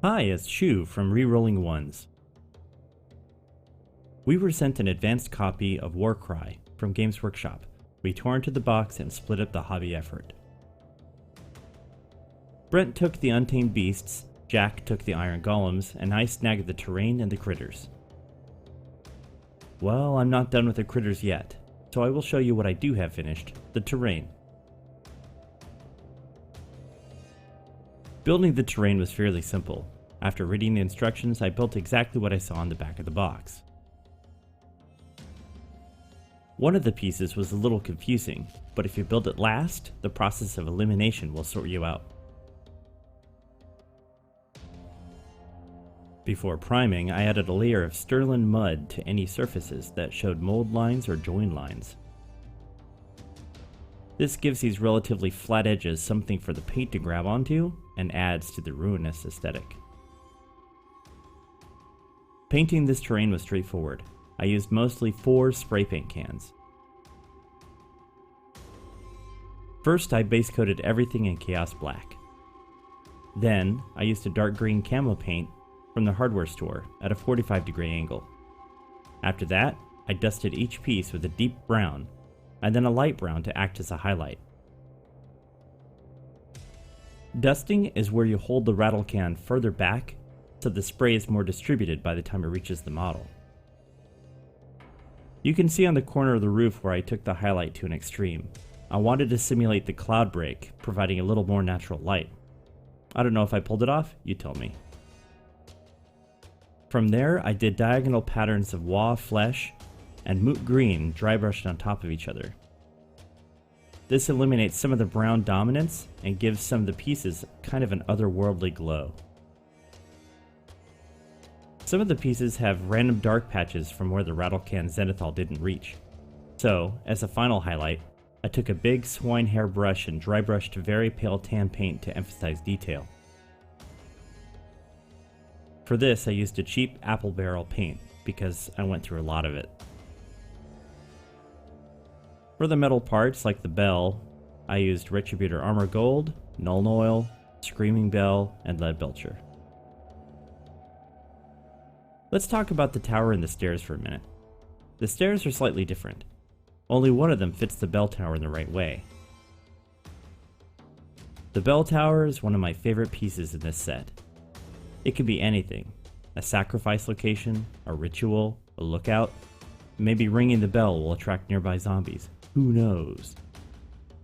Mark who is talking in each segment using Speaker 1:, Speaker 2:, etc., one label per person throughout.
Speaker 1: Hi, it's Shu from Rerolling Ones. We were sent an advanced copy of Warcry from Games Workshop. We tore into the box and split up the hobby effort. Brent took the untamed beasts, Jack took the iron golems, and I snagged the terrain and the critters. Well, I'm not done with the critters yet, so I will show you what I do have finished, the terrain. Building the terrain was fairly simple. After reading the instructions, I built exactly what I saw on the back of the box. One of the pieces was a little confusing, but if you build it last, the process of elimination will sort you out. Before priming, I added a layer of sterling mud to any surfaces that showed mold lines or join lines. This gives these relatively flat edges something for the paint to grab onto, and adds to the ruinous aesthetic. Painting this terrain was straightforward. I used mostly 4 spray paint cans. First, I base coated everything in Chaos Black. Then, I used a dark green camo paint from the hardware store at a 45-degree angle. After that, I dusted each piece with a deep brown, and then a light brown to act as a highlight. Dusting is where you hold the rattle can further back so the spray is more distributed by the time it reaches the model. You can see on the corner of the roof where I took the highlight to an extreme. I wanted to simulate the cloud break, providing a little more natural light. I don't know if I pulled it off, you tell me. From there, I did diagonal patterns of Wa flesh and moot green dry brushed on top of each other. This eliminates some of the brown dominance and gives some of the pieces kind of an otherworldly glow. Some of the pieces have random dark patches from where the Rattlecan Zenithal didn't reach. So, as a final highlight, I took a big swine hair brush and dry brushed very pale tan paint to emphasize detail. For this, I used a cheap apple barrel paint because I went through a lot of it. For the metal parts, like the bell, I used Retributor Armor Gold, Nuln Oil, Screaming Bell, and Lead Belcher. Let's talk about the tower and the stairs for a minute. The stairs are slightly different. Only one of them fits the bell tower in the right way. The bell tower is one of my favorite pieces in this set. It can be anything: a sacrifice location, a ritual, a lookout. Maybe ringing the bell will attract nearby zombies. Who knows?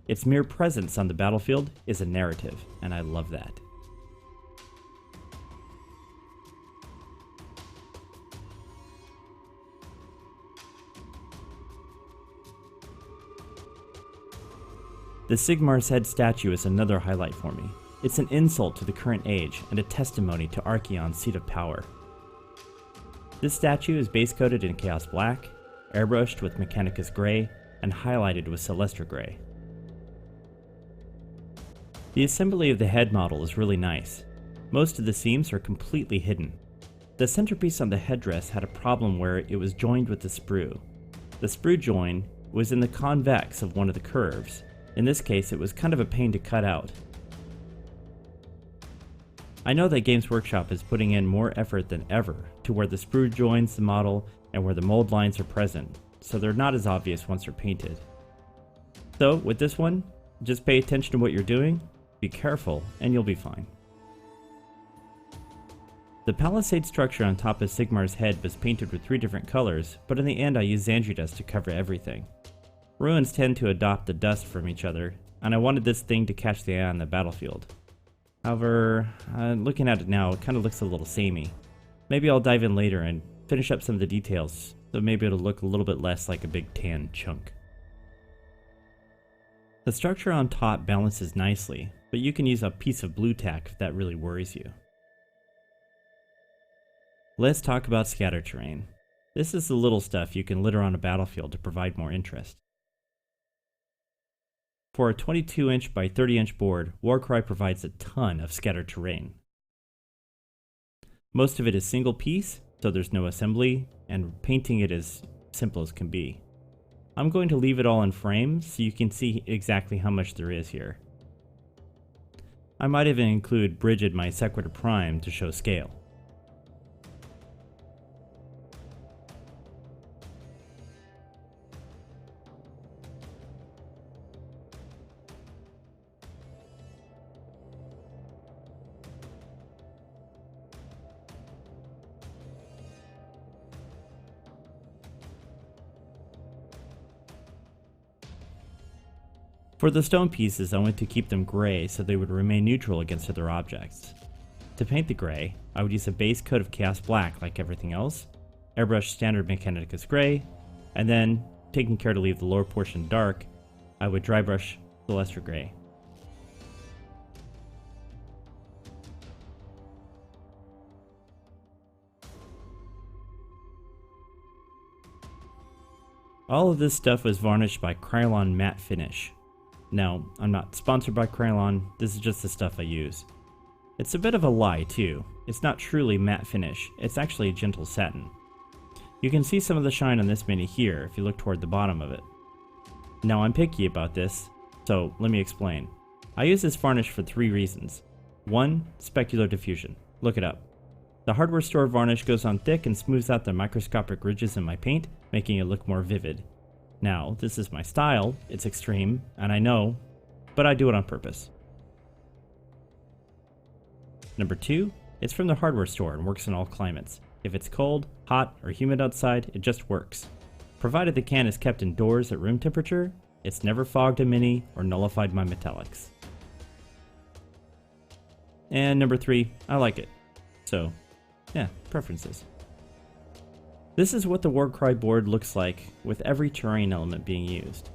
Speaker 1: Its mere presence on the battlefield is a narrative, and I love that. The Sigmar's head statue is another highlight for me. It's an insult to the current age and a testimony to Archaon's seat of power. This statue is base coated in Chaos Black, airbrushed with Mechanicus Grey, and highlighted with Celestra Grey. The assembly of the head model is really nice. Most of the seams are completely hidden. The centerpiece on the headdress had a problem where it was joined with the sprue. The sprue join was in the convex of one of the curves. In this case, it was kind of a pain to cut out. I know that Games Workshop is putting in more effort than ever to where the sprue joins the model and where the mold lines are present, so they're not as obvious once they're painted. So with this one, just pay attention to what you're doing, be careful, and you'll be fine. The Palisade structure on top of Sigmar's head was painted with 3 different colors, but in the end I used Xandri dust to cover everything. Ruins tend to adopt the dust from each other, and I wanted this thing to catch the eye on the battlefield. However, looking at it now, it kind of looks a little samey. Maybe I'll dive in later and finish up some of the details, so maybe it'll look a little bit less like a big tan chunk. The structure on top balances nicely, but you can use a piece of blue tack if that really worries you. Let's talk about scatter terrain. This is the little stuff you can litter on a battlefield to provide more interest. For a 22-inch by 30-inch board, Warcry provides a ton of scattered terrain. Most of it is single piece, so there's no assembly, and painting it is simple as can be. I'm going to leave it all in frames so you can see exactly how much there is here. I might even include Brigid my Sequitur Prime to show scale. For the stone pieces, I went to keep them gray so they would remain neutral against other objects. To paint the gray, I would use a base coat of Chaos Black like everything else, airbrush standard Mechanicus gray, and then, taking care to leave the lower portion dark, I would dry brush Celestra gray. All of this stuff was varnished by Krylon Matte Finish. Now, I'm not sponsored by Krylon, this is just the stuff I use. It's a bit of a lie too. It's not truly matte finish, it's actually a gentle satin. You can see some of the shine on this mini here if you look toward the bottom of it. Now I'm picky about this, so let me explain. I use this varnish for 3 reasons. 1. Specular diffusion. Look it up. The hardware store varnish goes on thick and smooths out the microscopic ridges in my paint, making it look more vivid. Now, this is my style, it's extreme, and I know, but I do it on purpose. Number 2, it's from the hardware store and works in all climates. If it's cold, hot, or humid outside, it just works. Provided the can is kept indoors at room temperature, it's never fogged a mini or nullified my metallics. And number 3, I like it. So, yeah, preferences. This is what the Warcry board looks like with every terrain element being used.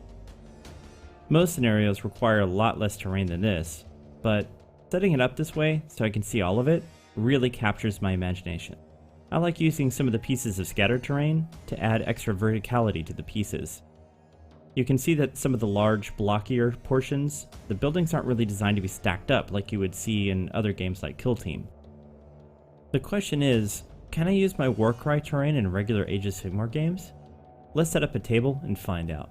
Speaker 1: Most scenarios require a lot less terrain than this, but setting it up this way so I can see all of it really captures my imagination. I like using some of the pieces of scattered terrain to add extra verticality to the pieces. You can see that some of the large, blockier portions, the buildings aren't really designed to be stacked up like you would see in other games like Kill Team. The question is, can I use my Warcry terrain in regular Age of Sigmar games? Let's set up a table and find out.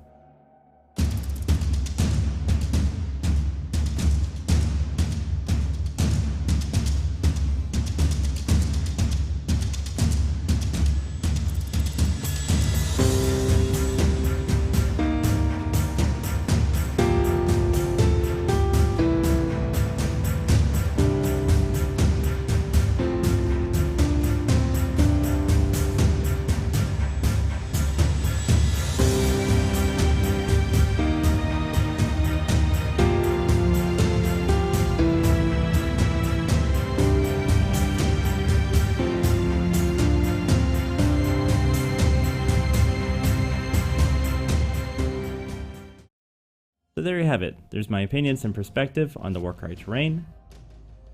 Speaker 1: So there you have it. There's my opinions and perspective on the Warcry terrain.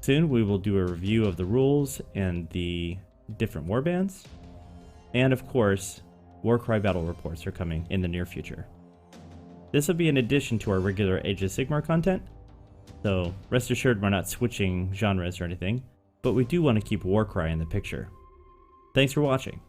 Speaker 1: Soon we will do a review of the rules and the different warbands. And of course, Warcry battle reports are coming in the near future. This will be in addition to our regular Age of Sigmar content, so rest assured we're not switching genres or anything, but we do want to keep Warcry in the picture. Thanks for watching.